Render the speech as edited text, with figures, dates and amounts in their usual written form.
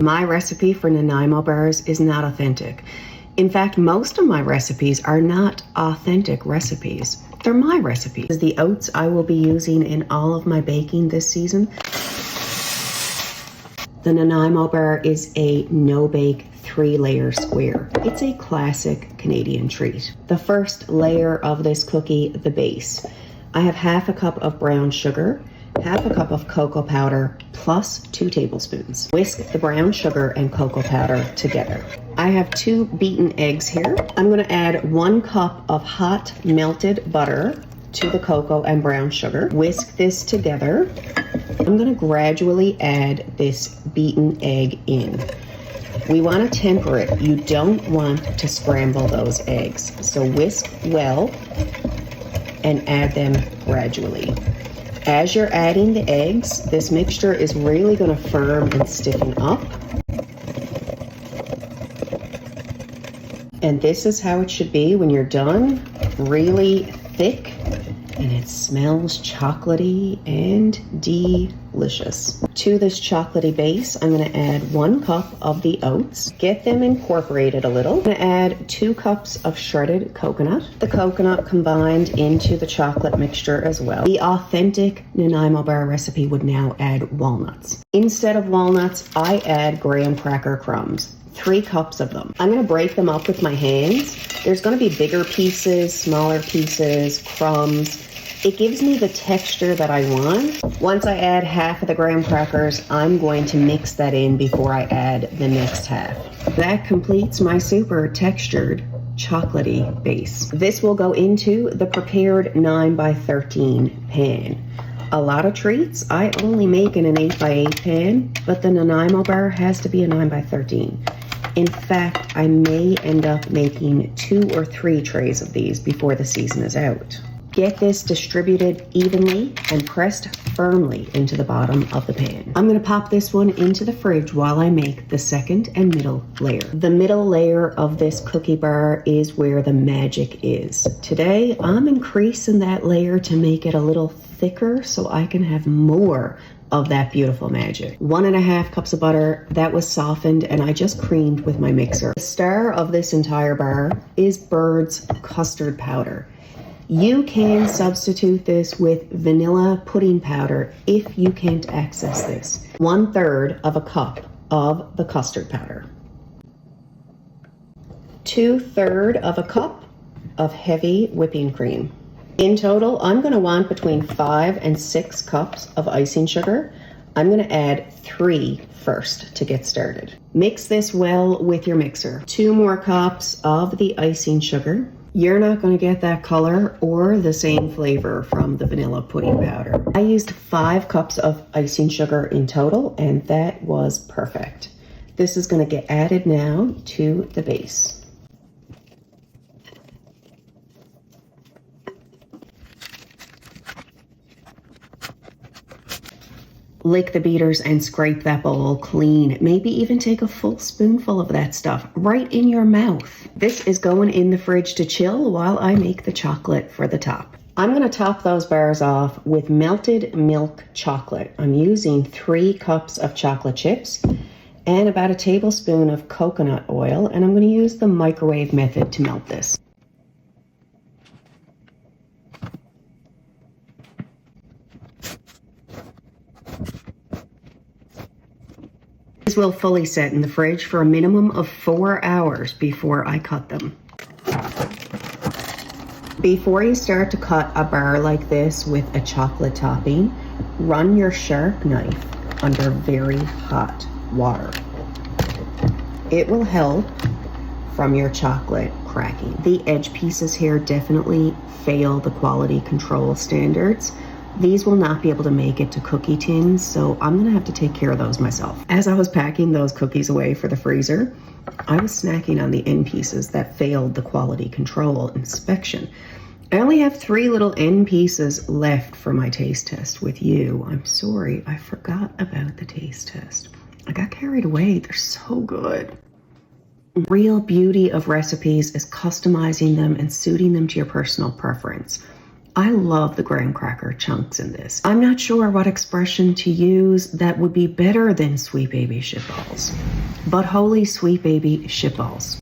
My recipe for Nanaimo Bars is not authentic. In fact, most of my recipes are not authentic recipes. They're my recipes. The oats I will be using in all of my baking this season. The Nanaimo Bar is a no-bake 3-layer square. It's a classic Canadian treat. The first layer of this cookie, the base. I have half a cup of brown sugar, half a cup of cocoa powder, plus 2 tablespoons. Whisk the brown sugar and cocoa powder together. I have 2 beaten eggs here. I'm going to add 1 cup of hot melted butter to the cocoa and brown sugar. Whisk this together. I'm going to gradually add this beaten egg in. We want to temper it. You don't want to scramble those eggs. So whisk well and add them gradually. As you're adding the eggs, this mixture is really going to firm and stiffen up. And this is how it should be when you're done. Really thick, and it smells chocolatey and delicious. To this chocolatey base, I'm going to add 1 cup of the oats. Get them incorporated a little. I'm going to add 2 cups of shredded coconut. The coconut combined into the chocolate mixture as well. The authentic Nanaimo Bar recipe would now add walnuts. Instead of walnuts, I add graham cracker crumbs. 3 cups of them. I'm going to break them up with my hands. There's going to be bigger pieces, smaller pieces, crumbs. It gives me the texture that I want. Once I add half of the graham crackers, I'm going to mix that in before I add the next half. That completes my super textured chocolatey base. This will go into the prepared 9x13 pan. A lot of treats I only make in an 8x8 pan, but the Nanaimo Bar has to be a 9x13. In fact, I may end up making 2 or 3 trays of these before the season is out. Get this distributed evenly and pressed firmly into the bottom of the pan. I'm going to pop this one into the fridge while I make the second and middle layer. The middle layer of this cookie bar is where the magic is. Today, I'm increasing that layer to make it a little thicker so I can have more of that beautiful magic. 1.5 cups of butter that was softened and I just creamed with my mixer. The star of this entire bar is Bird's custard powder. You can substitute this with vanilla pudding powder if you can't access this. 1/3 of a cup of the custard powder. 2/3 of a cup of heavy whipping cream. In total, I'm going to want between 5 and 6 cups of icing sugar. I'm going to add 3 first to get started. Mix this well with your mixer. 2 more cups of the icing sugar. You're not going to get that color or the same flavor from the vanilla pudding powder. I used 5 cups of icing sugar in total, and that was perfect. This is going to get added now to the base. Lick the beaters and scrape that bowl clean. Maybe even take a full spoonful of that stuff right in your mouth. This is going in the fridge to chill while I make the chocolate for the top. I'm going to top those bars off with melted milk chocolate. I'm using 3 cups of chocolate chips and about a tablespoon of coconut oil, and I'm going to use the microwave method to melt this. These will fully set in the fridge for a minimum of 4 hours before I cut them. Before you start to cut a bar like this with a chocolate topping, run your sharp knife under very hot water. It will help from your chocolate cracking. The edge pieces here definitely fail the quality control standards. These will not be able to make it to cookie tins, so I'm gonna have to take care of those myself. As I was packing those cookies away for the freezer, I was snacking on the end pieces that failed the quality control inspection. I only have 3 little end pieces left for my taste test with you. I'm sorry, I forgot about the taste test. I got carried away, they're so good. Real beauty of recipes is customizing them and suiting them to your personal preference. I love the graham cracker chunks in this. I'm not sure what expression to use that would be better than sweet baby shitballs, but holy sweet baby shitballs.